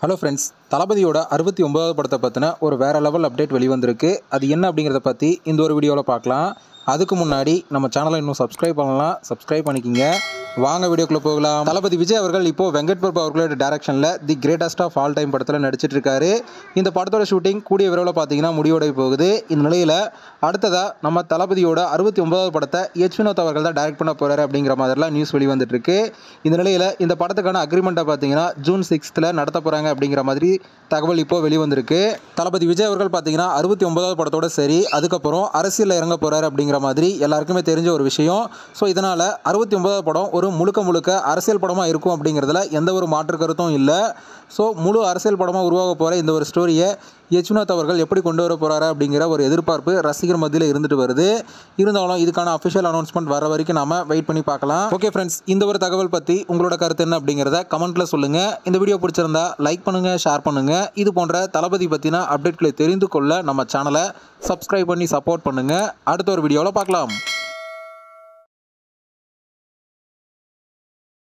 Hello friends, தளபதியோட 69வது படத்தை பற்றின ஒரு வேறு லெவல் அப்டேட் வெளிவந்திருக்கு. அது என்ன அப்படிங்கிறத பற்றி இந்த ஒரு வீடியோவில் பார்க்கலாம். அதுக்கு முன்னாடி நம்ம சேனலை இன்னும் சப்ஸ்கிரைப் பண்ணலாம், சப்ஸ்கிரைப் பண்ணிக்கிங்க. வாங்க வீடியோக்குள்ளே போகலாம். தளபதி விஜய் அவர்கள் இப்போது வெங்கட் பிரபு அவர்களோட டைரக்ஷனில் the greatest of all time படத்தில் நடிச்சிட்டு இருக்காரு. இந்த படத்தோட ஷூட்டிங் கூடிய விரைவில் பார்த்தீங்கன்னா முடிவடைய போகுது. இந்த நிலையில் அடுத்ததாக நம்ம தளபதியோட 69வது படத்தை வினோத் அவர்கள் தான் டைரக்ட் பண்ண போகிறாரு அப்படிங்கிற மாதிரிலாம் நியூஸ் வெளிவந்துட்டுருக்கு. இந்த நிலையில் இந்த படத்துக்கான அக்ரிமெண்ட்டை பார்த்தீங்கன்னா ஜூன் 6 நடத்த போகிறாங்க அப்படிங்கிற மாதிரி தகவல் இப்போ வெளிவந்திருக்கு. தளபதி விஜய் அவர்கள் பார்த்தீங்கன்னா 69வது படத்தோட சரி, அதுக்கப்புறம் அரசியலில் இறங்க போகிறாரு அப்படிங்கிற மாதிரி எல்லாருக்குமே தெரிஞ்ச ஒரு விஷயம். ஸோ இதனால் 69வது படம் ஒரு முழுக்க அரசியல் படமாக இருக்கும் அப்படிங்கிறதுல எந்த ஒரு மாற்று கருத்தும் இல்லை. ஸோ முழு அரசியல் படமாக உருவாக போகிற இந்த ஒரு ஸ்டோரியை வினோத் அவர்கள் எப்படி கொண்டு வர போகிறாரு அப்படிங்கிற ஒரு எதிர்பார்ப்பு ரசிகர் மத்தியில் இருந்துட்டு வருது. இருந்தாலும் இதுக்கான அஃபிஷியல் அனௌன்ஸ்மெண்ட் வர வரைக்கும் நாம வெயிட் பண்ணி பார்க்கலாம். ஓகே ஃப்ரெண்ட்ஸ், இந்த ஒரு தகவல் பற்றி உங்களோட கருத்து என்ன அப்படிங்கிறத கமெண்ட்டில் சொல்லுங்கள். இந்த வீடியோ பிடிச்சிருந்தா லைக் பண்ணுங்கள், ஷேர் பண்ணுங்கள். இது போன்ற தளபதி பற்றின அப்டேட்களை தெரிந்து கொள்ள நம்ம சேனலை சப்ஸ்கிரைப் பண்ணி சப்போர்ட் பண்ணுங்கள். அடுத்த ஒரு வீடியோவில் பார்க்கலாம்.